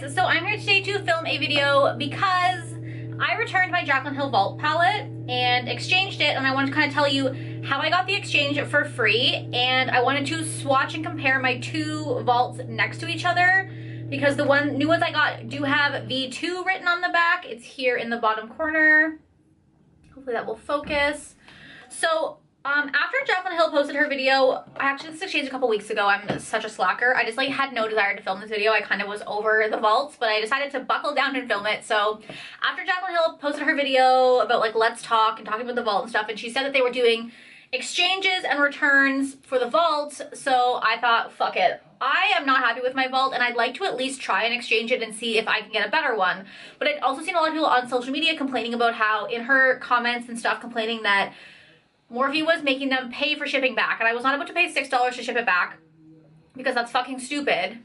guys, so I'm here today to film a video because I returned my Jaclyn Hill Vault palette and exchanged it, and I wanted to kind of tell you how I got the exchange for free, and I wanted to swatch and compare my two vaults next to each other because the new ones I got do have V2 written on the back. It's here in the bottom corner. Hopefully that will focus. So after Jaclyn Hill posted her video, I actually this exchanged a couple weeks ago. I'm such a slacker. I just had no desire to film this video. I kind of was over the vaults, but I decided to buckle down and film it. So after Jaclyn Hill posted her video about let's talk and talking about the vault and stuff, and she said that they were doing exchanges and returns for the vault, so I thought, fuck it. I am not happy with my vault, and I'd like to at least try and exchange it and see if I can get a better one. But I'd also seen a lot of people on social media complaining about how, in her comments and stuff, complaining that Morphe was making them pay for shipping back, and I was not about to pay $6 to ship it back because that's fucking stupid.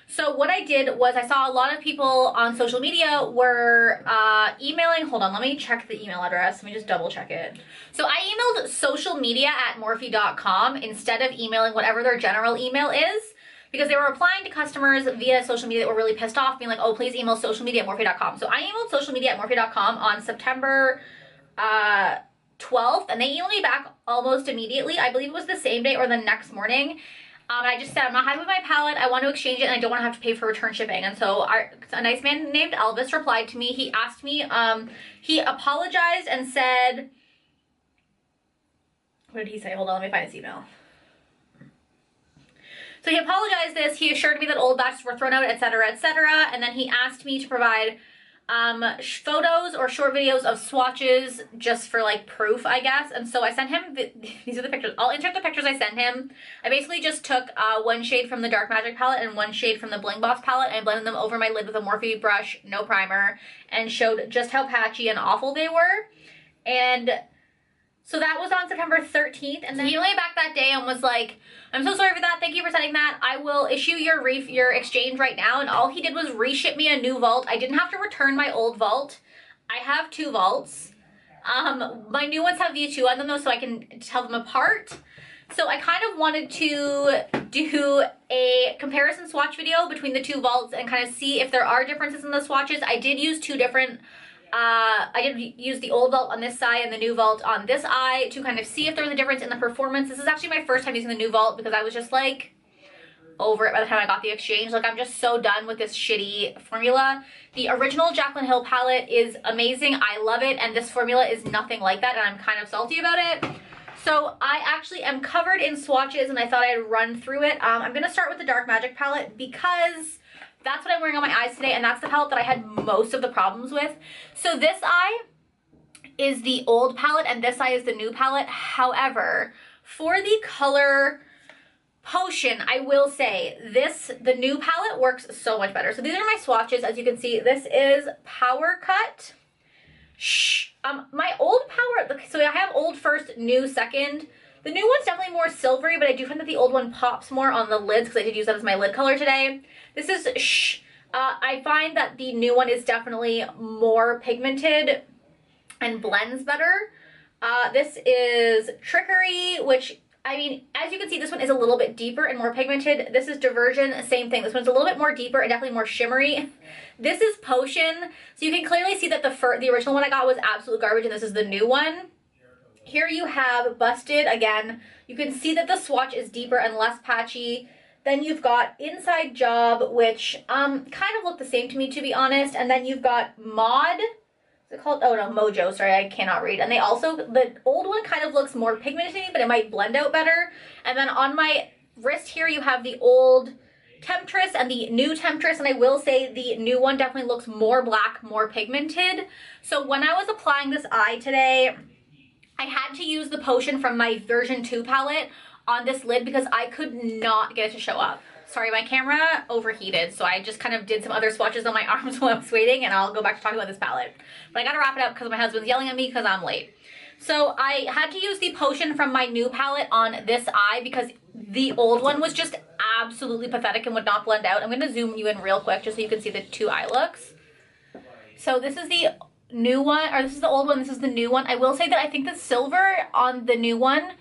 So what I did was I saw a lot of people on social media were emailing. Hold on, let me check the email address. Let me just double check it. So I emailed socialmedia@morphe.com instead of emailing whatever their general email is, because they were replying to customers via social media that were really pissed off, being like, oh, please email socialmedia@morphe.com. So I emailed socialmedia@morphe.com on September 12th, and they emailed me back almost immediately. I believe it was the same day or the next morning. And I just said, I'm not happy with my palette. I want to exchange it, and I don't want to have to pay for return shipping. And so a nice man named Elvis replied to me. He asked me, he apologized and said, what did he say? Hold on, let me find his email. So he apologized this. He assured me that old batches were thrown out, etc., etc. And then he asked me to provide photos or short videos of swatches just for proof, I guess. And so I sent him these are the pictures. I'll insert the pictures I sent him. I basically just took one shade from the Dark Magic palette and one shade from the Bling Boss palette and blended them over my lid with a Morphe brush, no primer, and showed just how patchy and awful they were. And so that was on September 13th, and then he emailed me back that day and was like, I'm so sorry for that. Thank you for sending that. I will issue your exchange right now. And all he did was reship me a new vault. I didn't have to return my old vault. I have two vaults. My new ones have V2 on them though, so I can tell them apart. So I kind of wanted to do a comparison swatch video between the two vaults and kind of see if there are differences in the swatches. I did use two different I did use the old vault on this side and the new vault on this eye to kind of see if there was a difference in the performance. This is actually my first time using the new vault because I was just over it by the time I got the exchange. I'm just so done with this shitty formula. The original Jaclyn Hill palette is amazing. I love it, and this formula is nothing like that, and I'm kind of salty about it. So I actually am covered in swatches, and I thought I'd run through it. I'm going to start with the Dark Magic palette because that's what I'm wearing on my eyes today, and that's the palette that I had most of the problems with. So this eye is the old palette, and this eye is the new palette. However, for the color potion, I will say the new palette works so much better. So these are my swatches. As you can see, this is Power Cut. My old Power, so I have old first, new second. The new one's definitely more silvery, but I do find that the old one pops more on the lids because I did use that as my lid color today. This is I find that the new one is definitely more pigmented and blends better. This is Trickery, which, I mean, as you can see, this one is a little bit deeper and more pigmented. This is Diversion, same thing. This one's a little bit more deeper and definitely more shimmery. This is Potion. So you can clearly see that the original one I got was absolute garbage, and this is the new one. Here you have Busted. Again, you can see that the swatch is deeper and less patchy. Then you've got Inside Job, which kind of look the same to me, to be honest. And then you've got Mod. Is it called? Oh no, Mojo. Sorry, I cannot read. And they also, the old one kind of looks more pigmented to me, but it might blend out better. And then on my wrist here, you have the old Temptress and the new Temptress, and I will say the new one definitely looks more black, more pigmented. So when I was applying this eye today, I had to use the Potion from my version 2 palette on this lid because I could not get it to show up. Sorry, my camera overheated, so I just kind of did some other swatches on my arms while I was waiting, and I'll go back to talking about this palette. But I gotta wrap it up because my husband's yelling at me because I'm late. So I had to use the Potion from my new palette on this eye because the old one was just absolutely pathetic and would not blend out. I'm gonna zoom you in real quick just so you can see the two eye looks. So this is the new one, or this is the old one, this is the new one. I will say that I think the silver on the new one,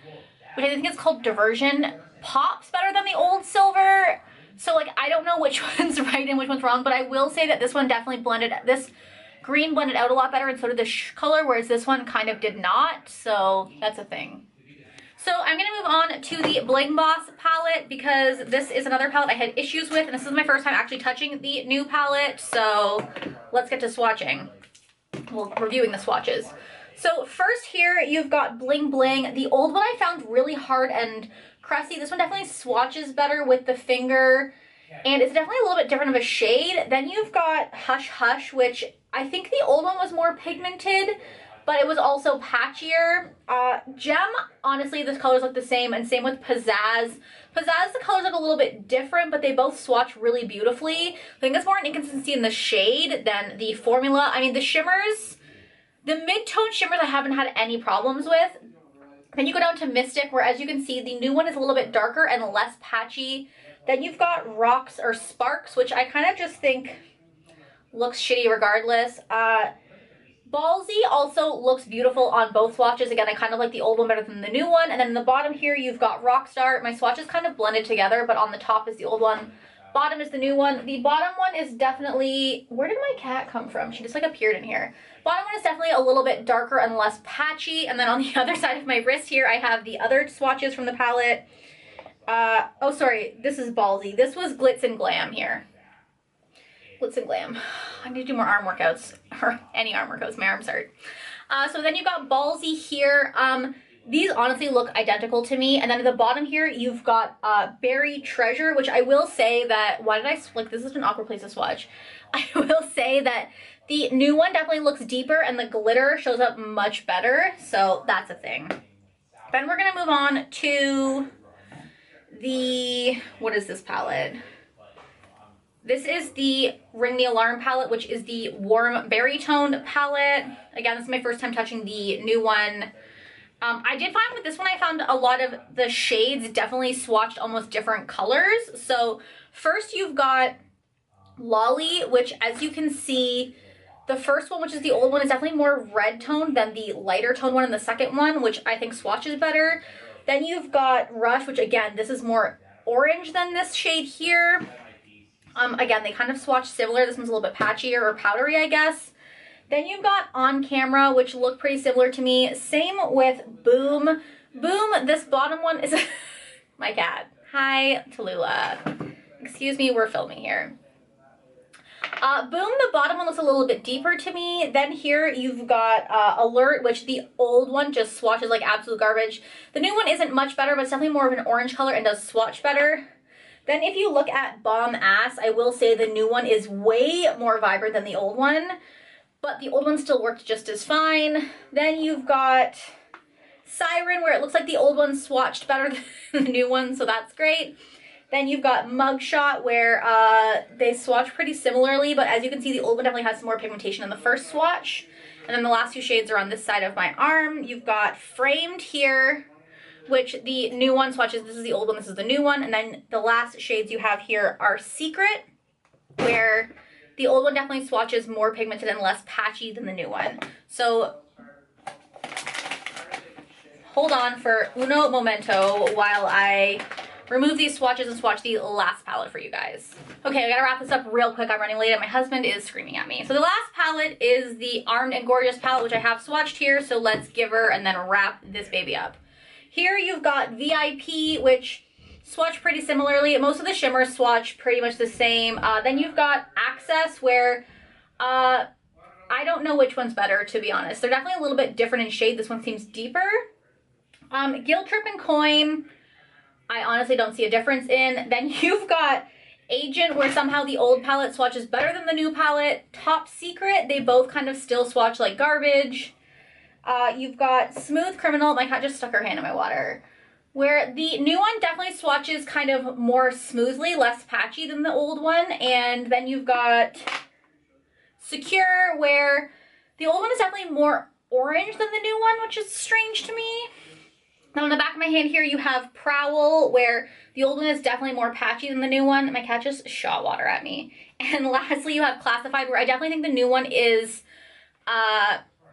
which I think is called Diversion, pops better than the old silver. So like, I don't know which one's right and which one's wrong, but I will say that this one definitely blended, this green blended out a lot better, and so did this color, whereas this one kind of did not, so that's a thing. So I'm going to move on to the Bling Boss palette, because this is another palette I had issues with, and this is my first time actually touching the new palette, so let's get to swatching. Well, reviewing the swatches. So first here, you've got Bling Bling. The old one I found really hard and crusty. This one definitely swatches better with the finger, and it's definitely a little bit different of a shade. Then you've got Hush Hush, which I think the old one was more pigmented, but it was also patchier. Gem, honestly, the colors look the same, and same with Pizzazz. Pizzazz, the colors look a little bit different, but they both swatch really beautifully. I think there's more an inconsistency in the shade than the formula. I mean, the shimmers, the mid-tone shimmers I haven't had any problems with. Then you go down to Mystic, where as you can see, the new one is a little bit darker and less patchy. Then you've got Rocks or Sparks, which I kind of just think looks shitty regardless. Ballsy also looks beautiful on both swatches. Again, I kind of like the old one better than the new one. And then in the bottom here, you've got Rockstar. My swatches kind of blended together, but on the top is the old one. Bottom is the new one. The bottom one is definitely... Where did my cat come from? She just like appeared in here. Bottom one is definitely a little bit darker and less patchy. And then on the other side of my wrist here, I have the other swatches from the palette. Oh, sorry. This is Ballsy. This was Glitz and Glam here. Glitz and Glam. I need to do more arm workouts, or any arm workouts. My arms hurt. So then you've got Ballsy here. These honestly look identical to me. And then at the bottom here, you've got Berry Treasure, which I will say that, why did I, like, this is an awkward place to swatch. I will say that the new one definitely looks deeper and the glitter shows up much better. So that's a thing. Then we're going to move on to the, what is this palette? This is the Ring the Alarm palette, which is the warm berry toned palette. Again, this is my first time touching the new one. I did find with this one, I found a lot of the shades definitely swatched almost different colors. So first you've got Lolly, which as you can see, the first one, which is the old one, is definitely more red toned than the lighter toned one in the second one, which I think swatches better. Then you've got Rush, which again, this is more orange than this shade here. Again, they kind of swatch similar. This one's a little bit patchier or powdery, I guess. Then you've got On Camera, which look pretty similar to me. Same with Boom. Boom, this bottom one is my cat. Hi, Tallulah. Excuse me, we're filming here. Boom, the bottom one looks a little bit deeper to me. Then here you've got Alert, which the old one just swatches like absolute garbage. The new one isn't much better, but it's definitely more of an orange color and does swatch better. Then if you look at Bomb Ass, I will say the new one is way more vibrant than the old one, but the old one still worked just as fine. Then you've got Siren, where it looks like the old one swatched better than the new one, so that's great. Then you've got Mugshot, where they swatch pretty similarly, but as you can see, the old one definitely has some more pigmentation in the first swatch. And then the last two shades are on this side of my arm. You've got Framed here, which the new one swatches, this is the old one, this is the new one. And then the last shades you have here are Secret, where the old one definitely swatches more pigmented and less patchy than the new one. So hold on for uno momento while I remove these swatches and swatch the last palette for you guys. Okay, I gotta wrap this up real quick. I'm running late and my husband is screaming at me. So the last palette is the Armed and Gorgeous palette, which I have swatched here. So let's give her and then wrap this baby up. Here you've got VIP, which swatch pretty similarly. Most of the shimmers swatch pretty much the same. Then you've got Access, where I don't know which one's better, to be honest. They're definitely a little bit different in shade. This one seems deeper. Guilt Trip and Coin, I honestly don't see a difference in. Then you've got Agent, where somehow the old palette swatches better than the new palette. Top Secret, they both kind of still swatch like garbage. You've got Smooth Criminal, my cat just stuck her hand in my water, where the new one definitely swatches kind of more smoothly, less patchy than the old one. And then you've got Secure, where the old one is definitely more orange than the new one, which is strange to me. Now on the back of my hand here, you have Prowl, where the old one is definitely more patchy than the new one. My cat just shot water at me. And lastly, you have Classified, where I definitely think the new one is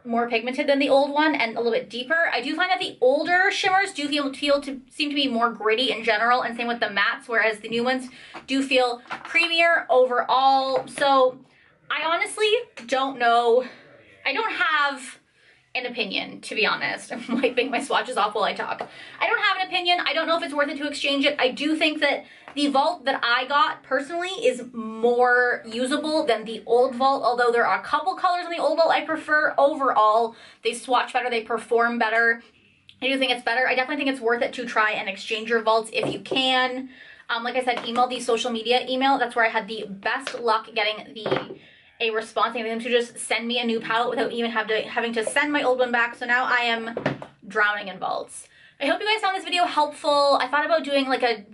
more pigmented than the old one and a little bit deeper. I do find that the older shimmers do seem to be more gritty in general, and same with the mattes, whereas the new ones do feel creamier overall. So I honestly don't know. I don't have an opinion, to be honest. I'm wiping my swatches off while I talk. I don't have an opinion. I don't know if it's worth it to exchange it. I do think that the Vault that I got personally is more usable than the old Vault, although there are a couple colors in the old Vault I prefer. Overall, they swatch better, they perform better. I do think it's better. I definitely think it's worth it to try and exchange your Vaults if you can. Like I said, email the social media email. That's where I had the best luck getting a response, and them to just send me a new palette without even having to send my old one back. So now I am drowning in Vaults. I hope you guys found this video helpful. I thought about doing like a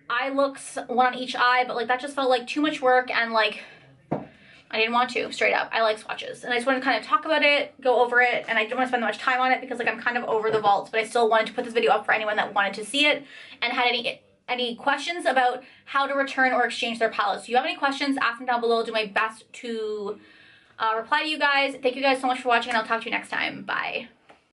eye looks, one on each eye, but like that just felt like too much work, and like I didn't want to, straight up. I like swatches, and I just wanted to kind of talk about it, go over it, and I didn't want to spend that much time on it because like I'm kind of over the Vaults, but I still wanted to put this video up for anyone that wanted to see it and had any questions about how to return or exchange their palettes. If you have any questions, ask them down below. I'll do my best to reply to you guys. Thank you guys so much for watching, and I'll talk to you next time. Bye.